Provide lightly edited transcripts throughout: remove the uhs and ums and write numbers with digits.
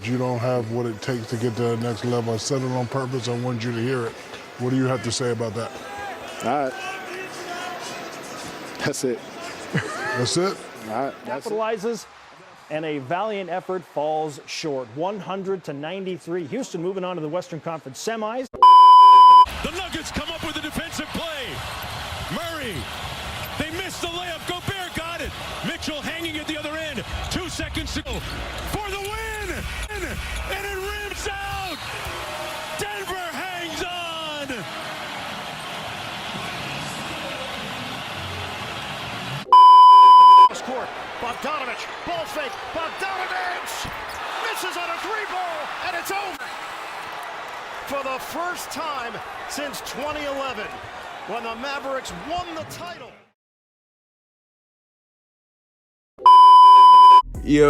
You don't have what it takes to get to the next level. I said it on purpose. I want you to hear it. What do you have to say about that? All right. That's it. That's it? All right. That's it. Capitalizes, and a valiant effort falls short. 100-93. Houston moving on to the Western Conference semis. The Nuggets come up with a defensive play. Murray. They missed the layup. Gobert got it. Mitchell hanging at the other end. 2 seconds to go for the win. And it rims out. Denver hangs on. Court. Bogdanovich, ball fake. Bogdanovich misses on a three ball, and it's over. For the first time since 2011, when the Mavericks won the title. Yo,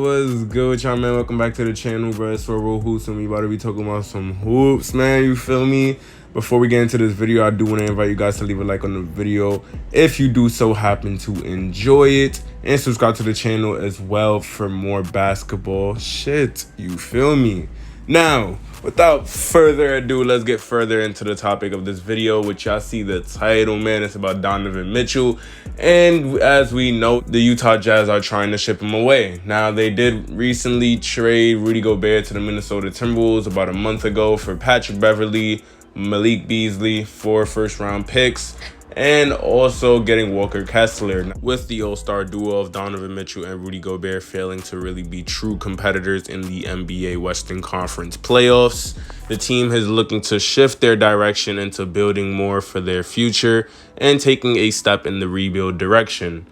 what's good with y'all, man? Welcome back to the channel, bro. It's for Real Hoops, and we about to be talking about some hoops, man. You feel me? Before we get into this video, I do want to invite you guys to leave a like on the video if you do so happen to enjoy it, and subscribe to the channel as well for more basketball shit. You feel me? Now, without further ado, let's get further into the topic of this video, which y'all see the title, man. It's about Donovan Mitchell. And as we know, the Utah Jazz are trying to ship him away. Now, they did recently trade Rudy Gobert to the Minnesota Timberwolves about a month ago for Patrick Beverley, Malik Beasley, 4 first-round picks, and also getting Walker Kessler. With the all-star duo of Donovan Mitchell and Rudy Gobert failing to really be true competitors in the NBA Western Conference playoffs, the team is looking to shift their direction into building more for their future and taking a step in the rebuild direction.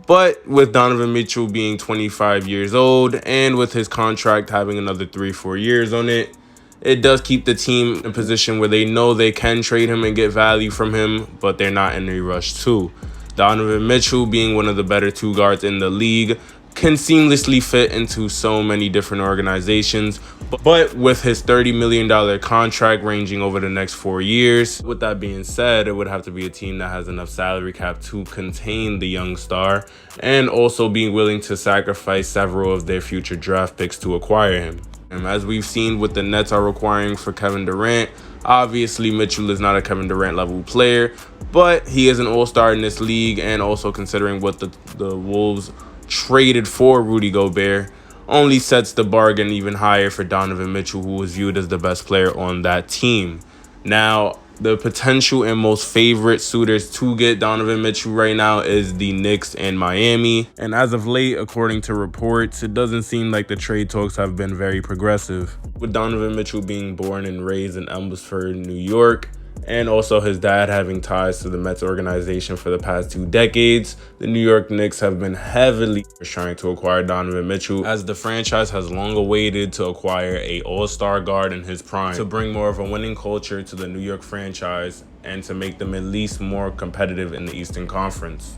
But with Donovan Mitchell being 25 years old and with his contract having another 3-4 years on it, it does keep the team in a position where they know they can trade him and get value from him, but they're not in a rush too. Donovan Mitchell, being one of the better two guards in the league, can seamlessly fit into so many different organizations. But with his $30 million contract ranging over the next 4 years, with that being said, it would have to be a team that has enough salary cap to contain the young star and also being willing to sacrifice several of their future draft picks to acquire him. And as we've seen what the Nets are requiring for Kevin Durant, obviously Mitchell is not a Kevin Durant level player, but he is an all-star in this league, and also considering what the Wolves traded for Rudy Gobert only sets the bargain even higher for Donovan Mitchell, who was viewed as the best player on that team. Now, the potential and most favorite suitors to get Donovan Mitchell right now is the Knicks and Miami. And as of late, according to reports, it doesn't seem like the trade talks have been very progressive. With Donovan Mitchell being born and raised in Elmsford, New York, and also his dad having ties to the Mets organization for the past 2 decades, the New York Knicks have been heavily trying to acquire Donovan Mitchell, as the franchise has long awaited to acquire a all-star guard in his prime to bring more of a winning culture to the New York franchise and to make them at least more competitive in the Eastern Conference.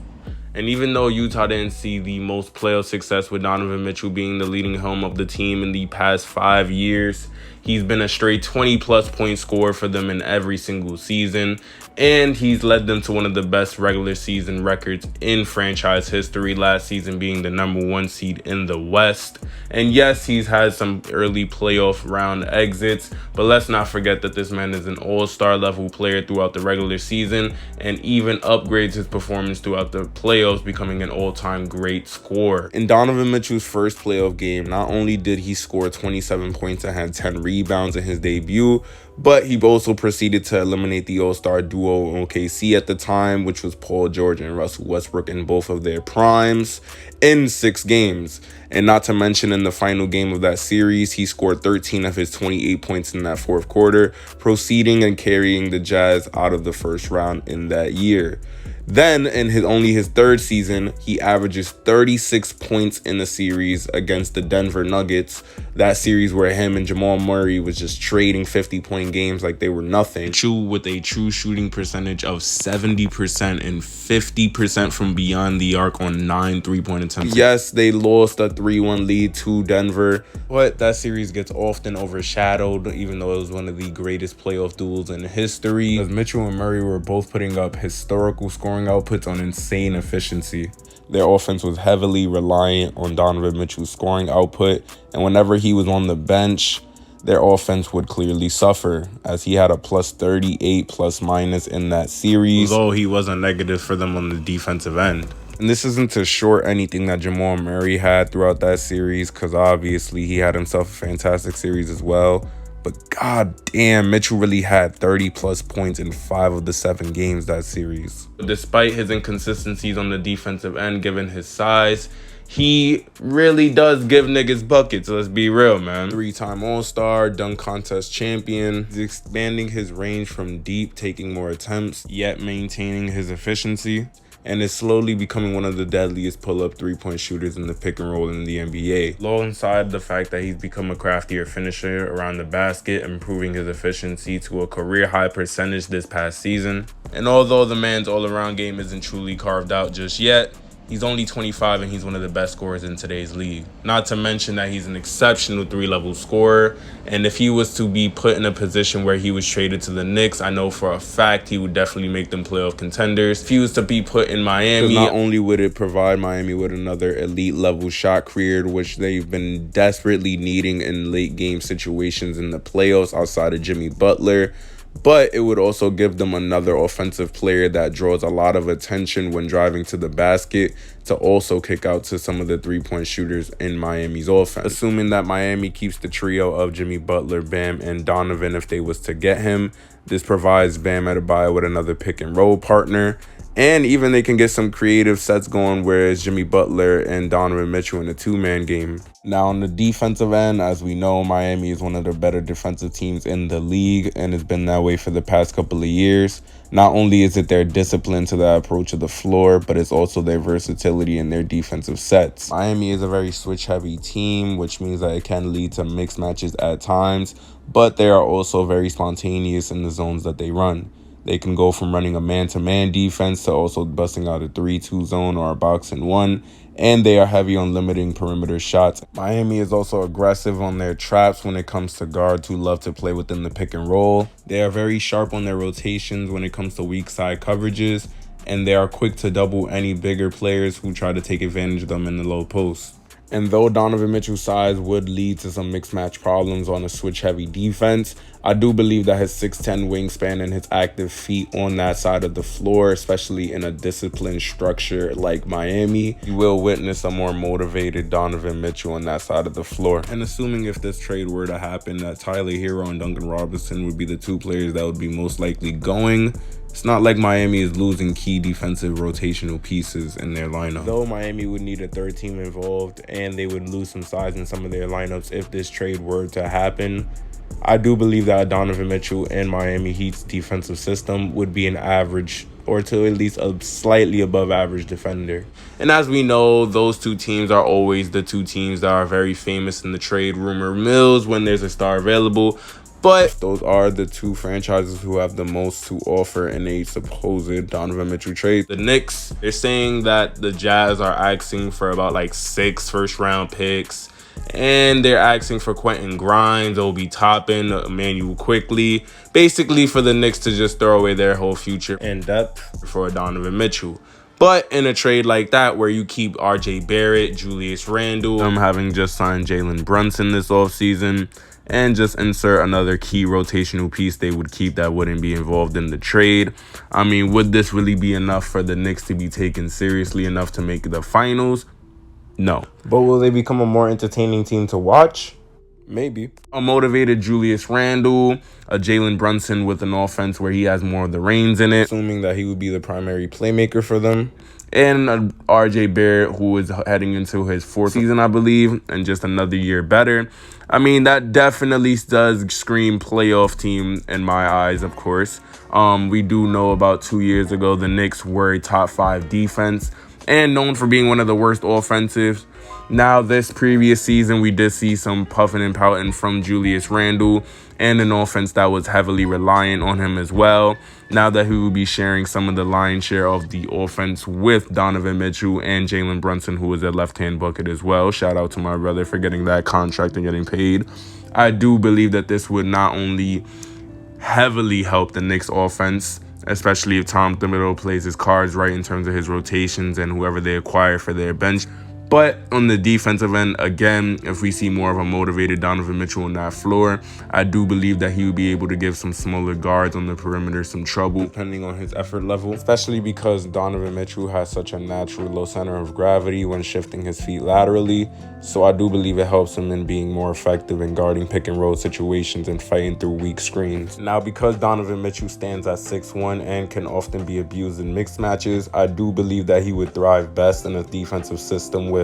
And even though Utah didn't see the most playoff success with Donovan Mitchell being the leading helm of the team in the past 5 years, he's been a straight 20-plus point scorer for them in every single season, and he's led them to one of the best regular season records in franchise history, last season being the #1 seed in the West. And yes, he's had some early playoff round exits, but let's not forget that this man is an all-star level player throughout the regular season and even upgrades his performance throughout the playoffs, becoming an all-time great scorer. In Donovan Mitchell's first playoff game, not only did he score 27 points and had 10 rebounds in his debut, but he also proceeded to eliminate the all-star duo in OKC at the time, which was Paul George and Russell Westbrook in both of their primes, in 6 games. And not to mention, in the final game of that series, he scored 13 of his 28 points in that fourth quarter, proceeding and carrying the Jazz out of the first round in that year. Then, in his third season, he averages 36 points in the series against the Denver Nuggets. That series where him and Jamal Murray was just trading 50-point games like they were nothing. Mitchell with a true shooting percentage of 70% and 50% from beyond the arc on 9 3-point attempts. Yes, they lost a 3-1 lead to Denver, but that series gets often overshadowed, even though it was one of the greatest playoff duels in history, as Mitchell and Murray were both putting up historical scoring outputs on insane efficiency. Their offense was heavily reliant on Donovan Mitchell's scoring output, and whenever he was on the bench, their offense would clearly suffer, as he had a plus 38 plus minus in that series, although he wasn't negative for them on the defensive end. And this isn't to short anything that Jamal Murray had throughout that series, because obviously he had himself a fantastic series as well. But god damn, Mitchell really had 30 plus points in 5 of the 7 games that series. Despite his inconsistencies on the defensive end, given his size, he really does give niggas buckets, let's be real, man. 3-time All-Star, dunk contest champion. He's expanding his range from deep, taking more attempts, yet maintaining his efficiency, and is slowly becoming one of the deadliest pull-up three-point shooters in the pick and roll in the NBA. Alongside the fact that he's become a craftier finisher around the basket, improving his efficiency to a career-high percentage this past season. And although the man's all-around game isn't truly carved out just yet, he's only 25 and he's one of the best scorers in today's league. Not to mention that he's an exceptional 3-level scorer. And if he was to be put in a position where he was traded to the Knicks, I know for a fact he would definitely make them playoff contenders. If he was to be put in Miami, not only would it provide Miami with another elite level shot creator, which they've been desperately needing in late game situations in the playoffs outside of Jimmy Butler, but it would also give them another offensive player that draws a lot of attention when driving to the basket to also kick out to some of the three-point shooters in Miami's offense. Assuming that Miami keeps the trio of Jimmy Butler, Bam, and Donovan if they was to get him, this provides Bam Adebayo with another pick-and-roll partner. And even they can get some creative sets going where it's Jimmy Butler and Donovan Mitchell in a 2-man game. Now, on the defensive end, as we know, Miami is one of the better defensive teams in the league and has been that way for the past couple of years. Not only is it their discipline to the approach of the floor, but it's also their versatility in their defensive sets. Miami is a very switch-heavy team, which means that it can lead to mixed matches at times, but they are also very spontaneous in the zones that they run. They can go from running a man-to-man defense to also busting out a 3-2 zone or a box-and-1, and they are heavy on limiting perimeter shots. Miami is also aggressive on their traps when it comes to guards who love to play within the pick and roll. They are very sharp on their rotations when it comes to weak side coverages, and they are quick to double any bigger players who try to take advantage of them in the low post. And though Donovan Mitchell's size would lead to some mixed match problems on a switch-heavy defense, I do believe that his 6'10 wingspan and his active feet on that side of the floor, especially in a disciplined structure like Miami, you will witness a more motivated Donovan Mitchell on that side of the floor. And assuming if this trade were to happen, that Tyler Hero and Duncan Robinson would be the 2 players that would be most likely going, it's not like Miami is losing key defensive rotational pieces in their lineup. Though Miami would need a 3rd team involved and they would lose some size in some of their lineups if this trade were to happen, I do believe that Donovan Mitchell and Miami Heat's defensive system would be an average or to at least a slightly above average defender. And as we know, those 2 teams are always the 2 teams that are very famous in the trade rumor mills when there's a star available. But those are the 2 franchises who have the most to offer in a supposed Donovan Mitchell trade. The Knicks, they're saying that the Jazz are asking for about like 6 first-round picks. And they're asking for Quentin Grimes, Obi Toppin, Emmanuel Quickly. Basically for the Knicks to just throw away their whole future and depth for Donovan Mitchell. But in a trade like that where you keep RJ Barrett, Julius Randle, having just signed Jalen Brunson this offseason, and just insert another key rotational piece they would keep that wouldn't be involved in the trade. I mean, would this really be enough for the Knicks to be taken seriously enough to make the finals? No. But will they become a more entertaining team to watch? Maybe. A motivated Julius Randle, a Jalen Brunson with an offense where he has more of the reins in it, assuming that he would be the primary playmaker for them. And RJ Barrett, who is heading into his 4th season, I believe, and just another year better. I mean, that definitely does scream playoff team in my eyes, of course. We do know about 2 years ago, the Knicks were a top 5 defense and known for being one of the worst offensives. Now, this previous season, we did see some puffing and pouting from Julius Randle and an offense that was heavily reliant on him as well. Now that he will be sharing some of the lion's share of the offense with Donovan Mitchell and Jalen Brunson, who is a left-hand bucket as well. Shout out to my brother for getting that contract and getting paid. I do believe that this would not only heavily help the Knicks offense especially if Tom Thibodeau plays his cards right in terms of his rotations and whoever they acquire for their bench. But on the defensive end, again, if we see more of a motivated Donovan Mitchell on that floor, I do believe that he will be able to give some smaller guards on the perimeter some trouble, depending on his effort level, especially because Donovan Mitchell has such a natural low center of gravity when shifting his feet laterally. So I do believe it helps him in being more effective in guarding pick and roll situations and fighting through weak screens. Now, because Donovan Mitchell stands at 6'1" and can often be abused in mixed matches, I do believe that he would thrive best in a defensive system with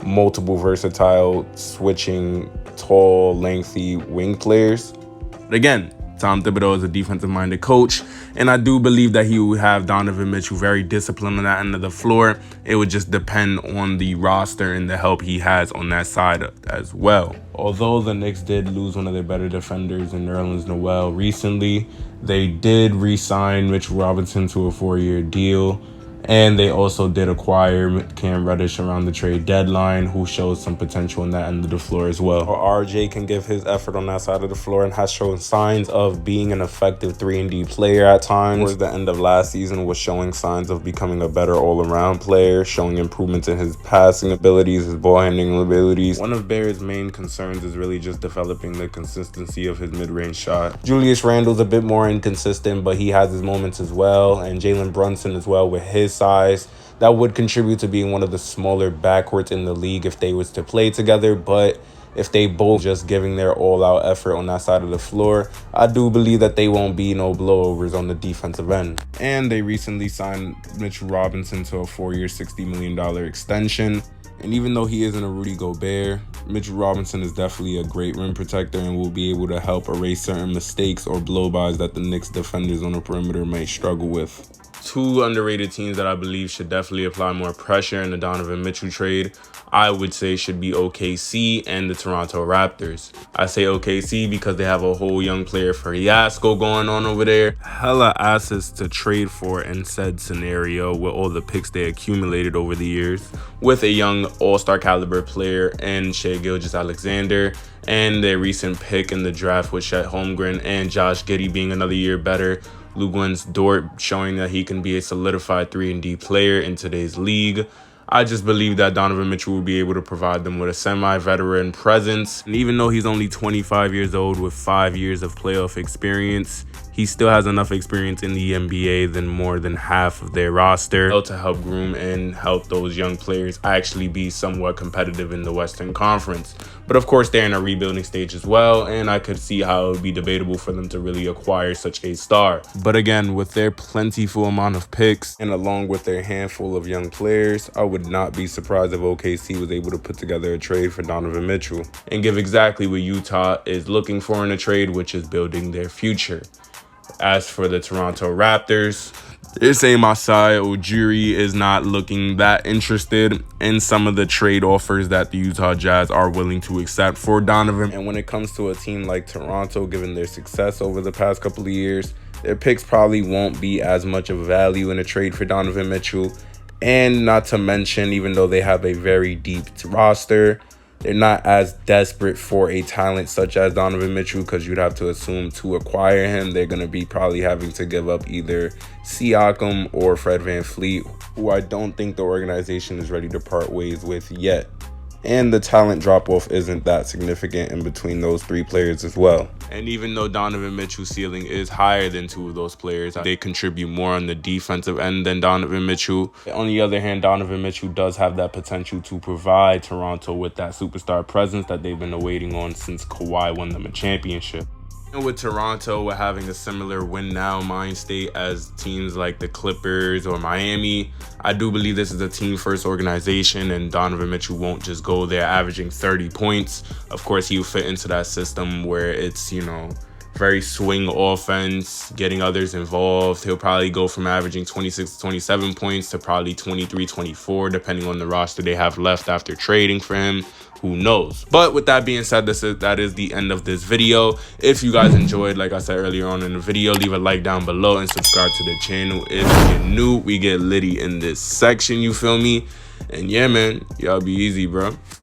multiple versatile, switching, tall, lengthy wing players. But again, Tom Thibodeau is a defensive-minded coach, and I do believe that he would have Donovan Mitchell very disciplined on that end of the floor. It would just depend on the roster and the help he has on that side as well. Although the Knicks did lose one of their better defenders in Nerlens Noel recently, they did re-sign Mitch Robinson to a 4-year deal. And they also did acquire Cam Reddish around the trade deadline, who shows some potential in that end of the floor as well. RJ can give his effort on that side of the floor and has shown signs of being an effective 3-and-D player at times. Towards the end of last season, was showing signs of becoming a better all-around player, showing improvements in his passing abilities, his ball handling abilities. One of Bear's main concerns is really just developing the consistency of his mid-range shot. Julius Randle's a bit more inconsistent, but he has his moments as well, and Jalen Brunson as well with his size. That would contribute to being one of the smaller backcourts in the league if they was to play together. But if they both just giving their all-out effort on that side of the floor, I do believe that they won't be no blowovers on the defensive end. And they recently signed Mitch Robinson to a 4-year, $60 million extension. And even though he isn't a Rudy Gobert, Mitch Robinson is definitely a great rim protector and will be able to help erase certain mistakes or blow-bys that the Knicks defenders on the perimeter may struggle with. Two underrated teams that I believe should definitely apply more pressure in the Donovan Mitchell trade, I would say, should be OKC and the Toronto Raptors. I say OKC because they have a whole young player for fiasco going on over there. Hella assets to trade for in said scenario with all the picks they accumulated over the years, with a young all-star caliber player and Shai Gilgeous-Alexander, and their recent pick in the draft with Chet Holmgren and Josh Giddey being another year better. Luguentz Dort showing that he can be a solidified 3-and-D player in today's league. I just believe that Donovan Mitchell will be able to provide them with a semi-veteran presence. And even though he's only 25 years old with 5 years of playoff experience, he still has enough experience in the NBA than more than half of their roster to help groom and help those young players actually be somewhat competitive in the Western Conference. But of course, they're in a rebuilding stage as well, and I could see how it would be debatable for them to really acquire such a star. But again, with their plentiful amount of picks and along with their handful of young players, I would not be surprised if OKC was able to put together a trade for Donovan Mitchell and give exactly what Utah is looking for in a trade, which is building their future. As for the Toronto Raptors, they're saying Masai Ujiri is not looking that interested in some of the trade offers that the Utah Jazz are willing to accept for Donovan. And when it comes to a team like Toronto, given their success over the past couple of years, their picks probably won't be as much of value in a trade for Donovan Mitchell. And not to mention, even though they have a very deep roster, they're not as desperate for a talent such as Donovan Mitchell, because you'd have to assume to acquire him, they're going to be probably having to give up either Siakam or Fred VanVleet, who I don't think the organization is ready to part ways with yet. And the talent drop-off isn't that significant in between those three players as well. And even though Donovan Mitchell's ceiling is higher than two of those players, they contribute more on the defensive end than Donovan Mitchell. On the other hand, Donovan Mitchell does have that potential to provide Toronto with that superstar presence that they've been awaiting on since Kawhi won them a championship. And with Toronto having a similar win-now mind state as teams like the Clippers or Miami, I do believe this is a team-first organization, and Donovan Mitchell won't just go there averaging 30 points. Of course, he'll fit into that system where it's, very swing offense, getting others involved. He'll probably go from averaging 26 to 27 points to probably 23, 24, depending on the roster they have left after trading for him. Who knows? But with that being said, that is the end of this video. If you guys enjoyed, like I said earlier on in the video, leave a like down below and subscribe to the channel. If you're new, we get litty in this section, you feel me? And yeah, man, y'all be easy, bro.